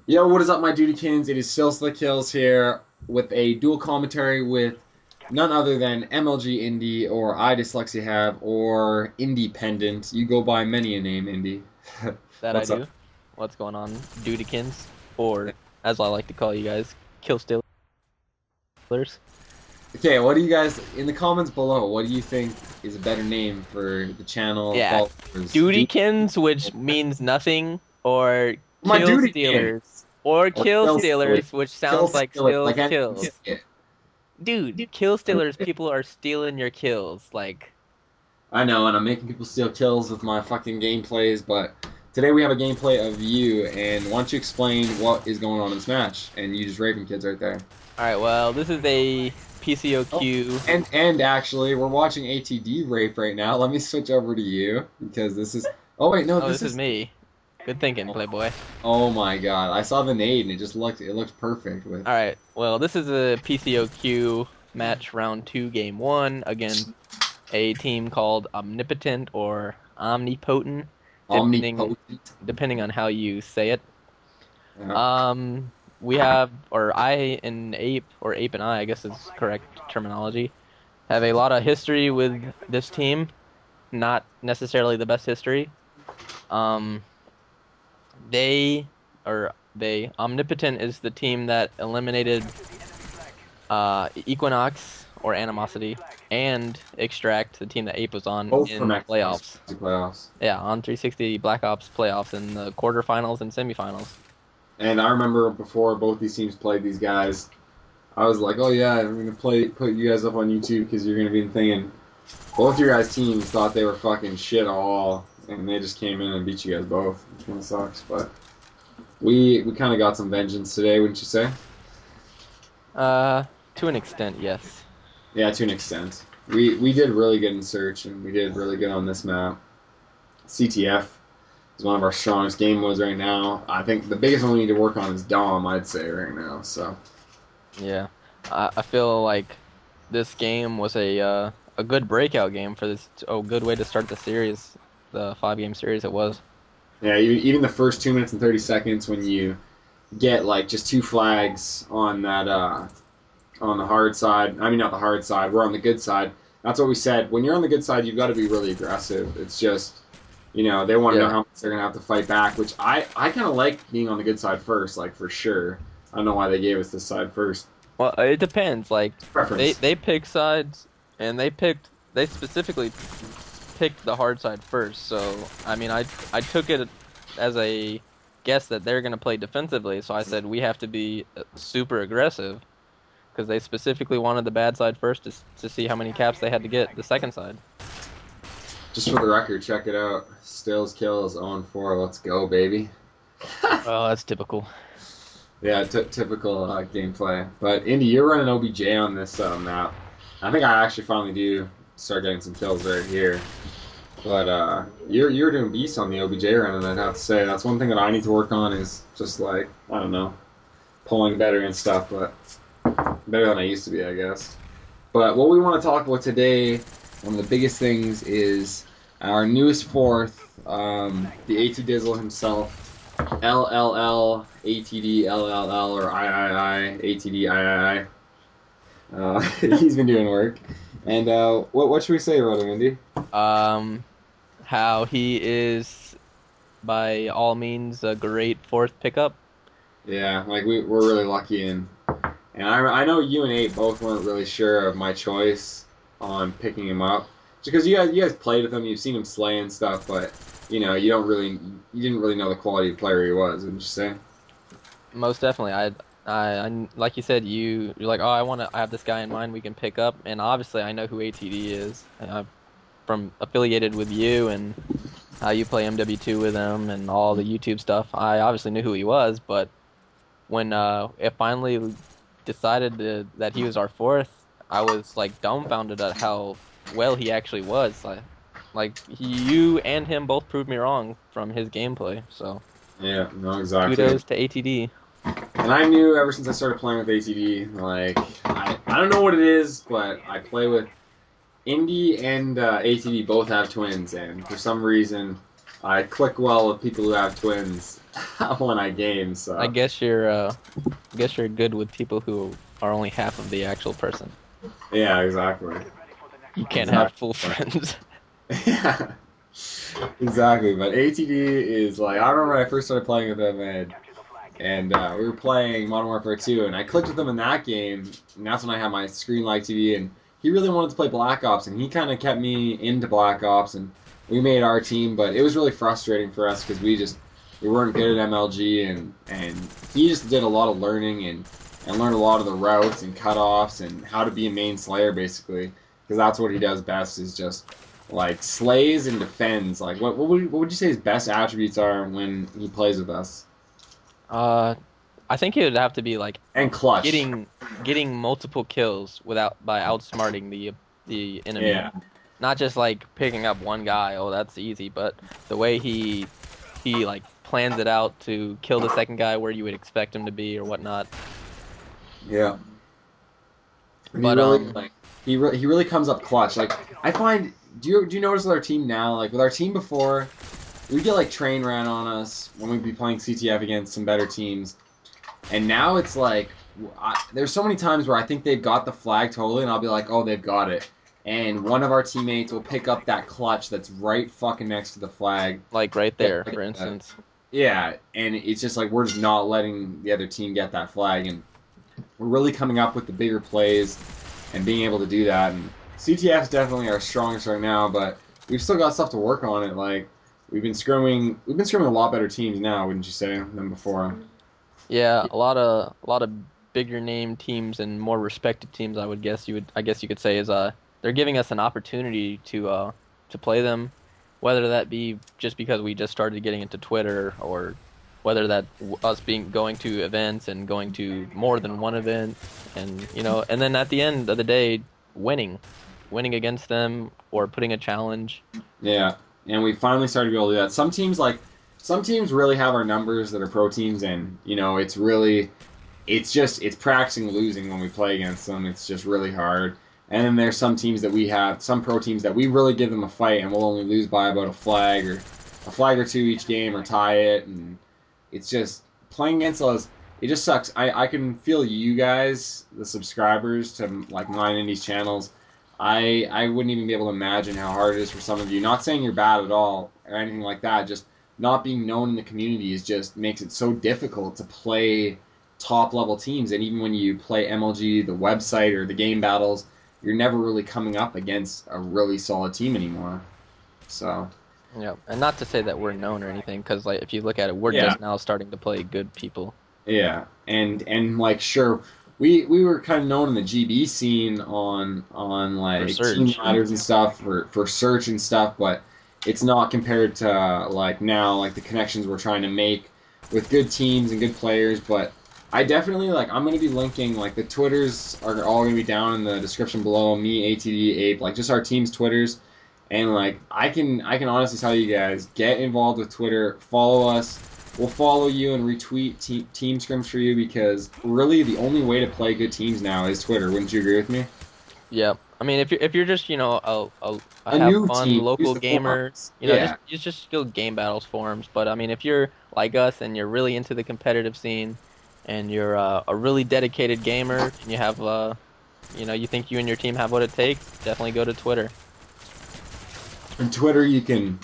Yo, what is up, my Dudykins? It is still Slick Kills here with a dual commentary with none other than MLGindy or I Dyslexia Have or Independent. You go by many a name, Indy. That I What's up? do. What's going on, Dudikins? Or, as I like to call you guys, Kill Stealers. Okay, what do you guys in the comments below? What do you think is a better name for the channel Yeah, followers? Dudikins, which means nothing, or My Kill Dudykins Stealers. Or or Kill Kill Stealers. Stealers, which Kill sounds like Stealers. still Like I didn't say kills. it. Dude, Kill Stealers, people are stealing your kills. Like, I know, and I'm making people steal kills with my fucking gameplays, but today we have a gameplay of you, and why don't you explain what is going on in this match? And you just raping kids right there. alright, well, this is a Oh, PCOQ. and actually, we're watching ATD rape right now. Let me switch over to you, because this is... Oh, wait, no, Oh, this this is is... me. Good thinking, Playboy. Oh my god, I saw the nade, and it looked perfect with... Alright, well, this is a PCOQ match round 2, game 1 against a team called Omnipotent or Omnipotent, depending Omnipotent. depending on how you say it. Yeah. We have, or I and Ape, or Ape and I guess is correct terminology, have a lot of history with this team. Not necessarily the best history. Um, Omnipotent is the team that eliminated Equinox or Animosity and Extract, the team that Ape was on Both from in Xbox playoffs. playoffs. Yeah, on 360 Black Ops playoffs in the quarterfinals and semifinals. And I remember before both these teams played these guys, I was like, oh yeah, I'm gonna put you guys up on YouTube because you're gonna be the thing. And both your guys' teams thought they were fucking shit all, and they just came in and beat you guys both, which kind of sucks. But we kind of got some vengeance today, wouldn't you say? Uh, to an extent, yes. Yeah, to an extent. We did really good in search, and we did really good on this map. CTF is one of our strongest game modes right now. I think the biggest one we need to work on is Dom, I'd say right now. So Yeah. I feel like this game was a good breakout game for this, a good way to start the series, the 5-game series it was. yeah, even the first 2 minutes and 30 seconds when you get like just two flags on that on the hard side. I mean, not the hard side. We're on the good side. That's what we said. When you're on the good side, you've got to be really aggressive. It's just, they want to know Yeah. how much they're gonna have to fight back. Which I kind of like being on the good side first, like for sure. I don't know why they gave us this side first. Well, it depends. Like they Preference. they pick sides, and they specifically picked the hard side first. So I mean, I took it as a guess that they're gonna play defensively. So I said we have to be super aggressive because they specifically wanted the bad side first to see how many caps they had to get the second side. Just for the record, check it out. Stills kills 0-4. Let's go, baby. Oh, that's typical. Yeah, typical gameplay. But Indy, you're running OBJ on this map. I think I actually finally do start getting some kills right here. But you're doing beast on the OBJ run, and I'd have to say that's one thing that I need to work on is just like I don't know, pulling better and stuff, but better than I used to be, I guess. But what we want to talk about today, one of the biggest things is our newest fourth, the AT Dizzle himself. LLL ATD LLL or III ATD III. He's been doing work. And what should we say about him, Andy? Um, how he is by all means a great fourth pickup. Yeah, like we're really lucky, and I know you and Abe both weren't really sure of my choice on picking him up, just because you guys played with him, you've seen him slay and stuff, but you didn't really know the quality of player he was, wouldn't you say? Most definitely. I like you said, you're like, oh, I have this guy in mind we can pick up, and obviously I know who ATD is. I'm from affiliated with you and how you play MW2 with him and all the YouTube stuff. I obviously knew who he was, but when it finally decided that he was our fourth, I was like dumbfounded at how well he actually was. You and him both proved me wrong from his gameplay. So Yeah, no, exactly. kudos to ATD. And I knew ever since I started playing with ATD, like I don't know what it is, but I play with Indy and ATD both have twins, and for some reason, I click well with people who have twins. when I game. I So guess you're good with people who are only half of the actual person. yeah, exactly, You can't have exactly. full friends. Yeah, exactly. But ATD is like I remember when I first started playing with him, and we were playing Modern Warfare 2, and I clicked with him in that game, and that's when I had my screen light TV, and he really wanted to play Black Ops, and he kind of kept me into Black Ops, and we made our team, but it was really frustrating for us because we weren't good at MLG, and he just did a lot of learning and learned a lot of the routes and cutoffs and how to be a main slayer basically, because that's what he does best is just like slays and defends. Like what would you say his best attributes are when he plays with us? Uh, I think it would have to be like And clutch. getting getting multiple kills without by outsmarting the enemy. Yeah. Not just like picking up one guy, oh that's easy, but the way he like plans it out to kill the second guy where you would expect him to be or whatnot. Yeah. And he But really like he really comes up clutch. Like I find do you notice with our team now, like with our team before, we get like train ran on us when we'd be playing CTF against some better teams. And now it's like there's so many times where I think they've got the flag totally, and I'll be like, oh, they've got it. And one of our teammates will pick up that clutch that's right fucking next to the flag. like right Yeah, there, like, for instance. yeah, and it's just like we're just not letting the other team get that flag, and we're really coming up with the bigger plays and being able to do that. And CTF's definitely our strongest right now, but we've still got stuff to work on it. Like we've been scrimming a lot better teams now, wouldn't you say, than before? Yeah, a lot of bigger name teams and more respected teams, I guess you could say is they're giving us an opportunity to play them, whether that be just because we just started getting into Twitter or whether that us being going to events and going to more than one event and and then at the end of the day winning against them or putting a challenge. Yeah, and we finally started to be able to do that. Some teams really have our numbers that are pro teams, and it's really it's practicing losing when we play against them. It's just really hard. And then there's some teams that we have, some pro teams that we really give them a fight, and we'll only lose by about a flag or two each game, or tie it. And it's just playing against us. It just sucks. I can feel you guys, the subscribers to like Mine Indies channels. I wouldn't even be able to imagine how hard it is for some of you. Not saying you're bad at all or anything like that. Just not being known in the community is just makes it so difficult to play top level teams. And even when you play MLG, the website or the game battles, you're never really coming up against a really solid team anymore. So Yeah, and not to say that we're known or anything, because like if you look at it, we're yeah, just now starting to play good people. yeah, and like sure, we were kind of known in the GB scene on For like team Surge. ladders and stuff for search and stuff, but it's not compared to like now like the connections we're trying to make with good teams and good players. But I definitely like I'm gonna be linking like the Twitters are all gonna be down in the description below. Me, ATD, Ape, like just our team's Twitters, and like I can honestly tell you guys get involved with Twitter, follow us. We'll follow you and retweet team scrims for you because really the only way to play good teams now is Twitter. Wouldn't you agree with me? Yeah, I mean if you're just a A have new fun team, use local the gamer, forums. just Yeah, you just still game battles forums. But I mean if you're like us and you're really into the competitive scene, and you're a really dedicated gamer, and you have you think you and your team have what it takes, definitely go to Twitter. on Twitter you can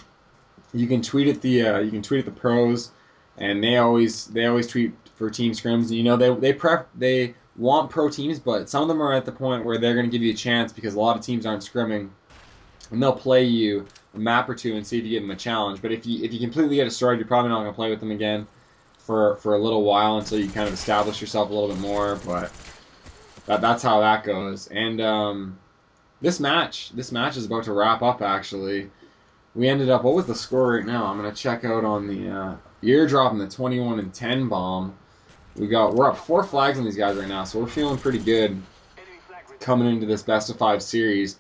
tweet at the pros, and they always tweet for team scrims. And, they want pro teams, but some of them are at the point where they're going to give you a chance because a lot of teams aren't scrimming, and they'll play you a map or two and see if you give them a challenge. But if you completely get destroyed, you're probably not going to play with them again for a little while until you kind of establish yourself a little bit more. But that's how that goes. And this match is about to wrap up. Actually, we ended up. What was the score right now? I'm gonna check out on the eardrop and the 21 and 10 bomb. We're up 4 flags on these guys right now, so we're feeling pretty good coming into this best of 5 series.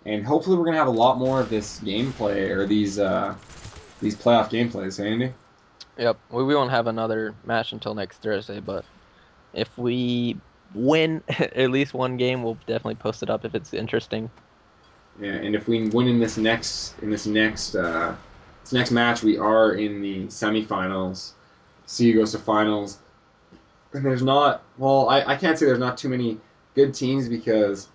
And hopefully we're gonna have a lot more of this gameplay or these playoff gameplays, hey, Andy? Yep, we won't have another match until next Thursday, but if we win at least one game, we'll definitely post it up if it's interesting. Yeah, and if we win in this next match, we are in the semifinals CU goes to finals. And there's not, well, I can't say there's not too many good teams because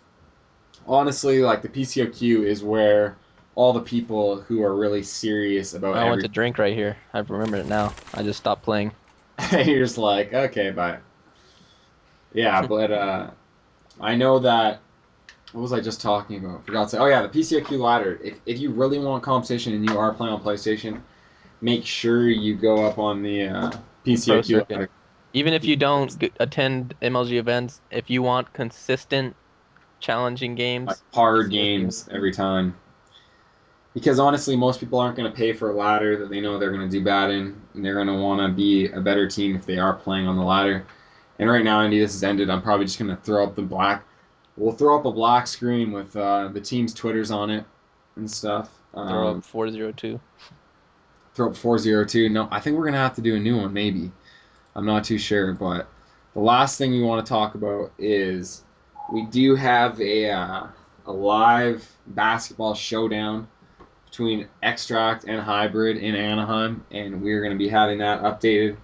honestly, like the PCOQ is where all the people who are really serious about I want to everything. drink right here. I remember it now. I just stopped playing. You're just like, okay, bye. Yeah, but I know that. What was I just talking about? Forgot to say. Oh yeah, the PCOQ ladder. If you really want competition and you are playing on PlayStation, make sure you go up on the The pro PCOQ circuit. ladder. Even if you don't attend MLG events, if you want consistent, challenging Like games, hard PCOQ. games every time. Because honestly, most people aren't going to pay for a ladder that they know they're going to do bad in, and they're going to want to be a better team if they are playing on the ladder. And right now, Andy, this has ended. I'm probably just going to throw up the black. We'll throw up a black screen with the team's Twitters on it and stuff. Throw up 402. Throw up 402. No, I think we're going to have to do a new one, maybe. I'm not too sure, but the last thing we want to talk about is we do have a live basketball showdown between Extract and Hybrid in Anaheim, and we're going to be having that updated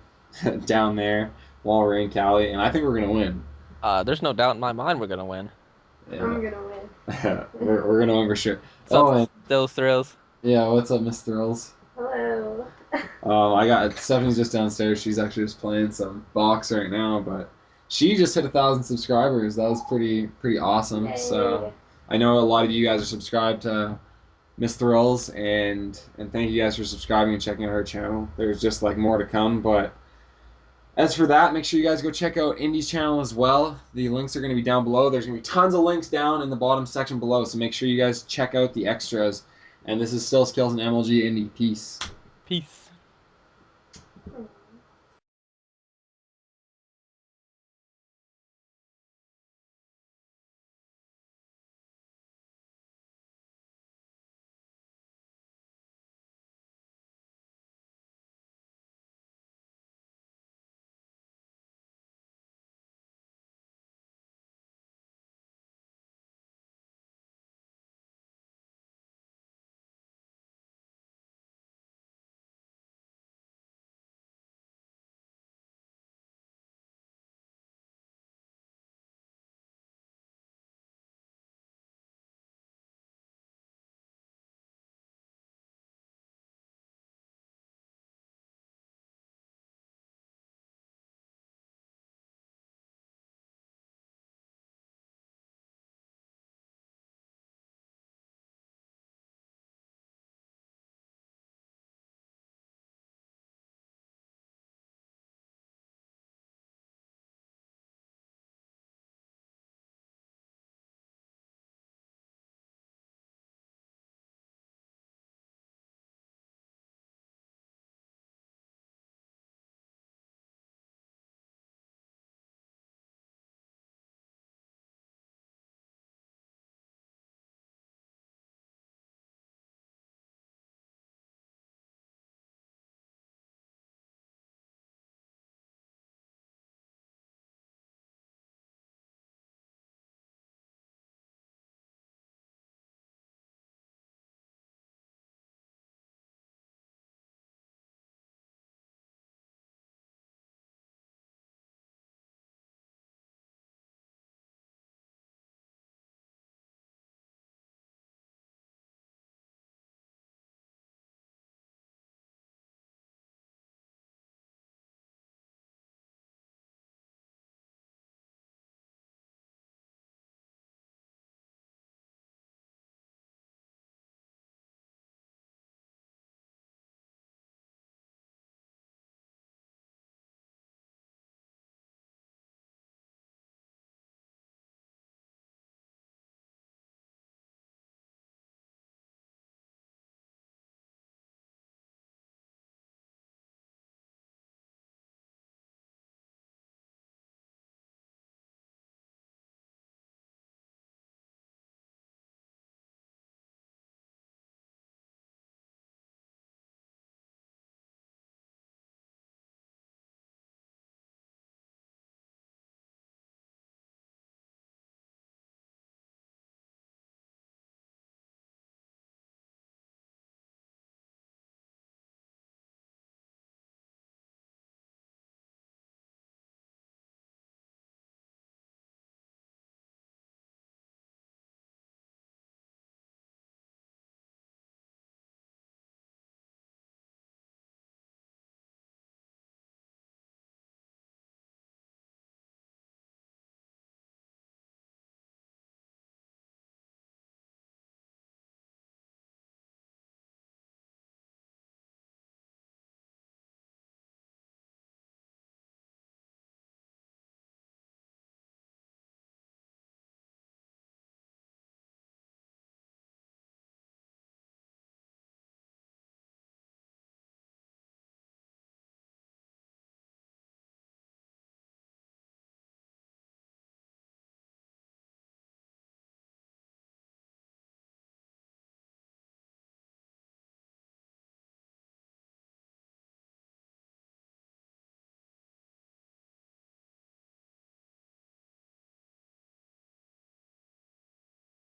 down there while we're in Cali, and I think we're going to win. There's no doubt in my mind we're gonna win. Yeah. I'm gonna win. we're going to win for sure. What's Oh, up, and Those Thrills? yeah, what's up, Miss Thrills? Hello. I got Stephanie's just downstairs. She's actually just playing some box right now, but she just hit 1,000 subscribers. That was pretty awesome. Yay. So I know a lot of you guys are subscribed to Miss Thrills, and thank you guys for subscribing and checking out her channel. There's just like more to come, but as for that, make sure you guys go check out Indy's channel as well. The links are going to be down below. There's going to be tons of links down in the bottom section below, so make sure you guys check out the extras. And this is Still Skills and MLG Indy. Peace. Peace.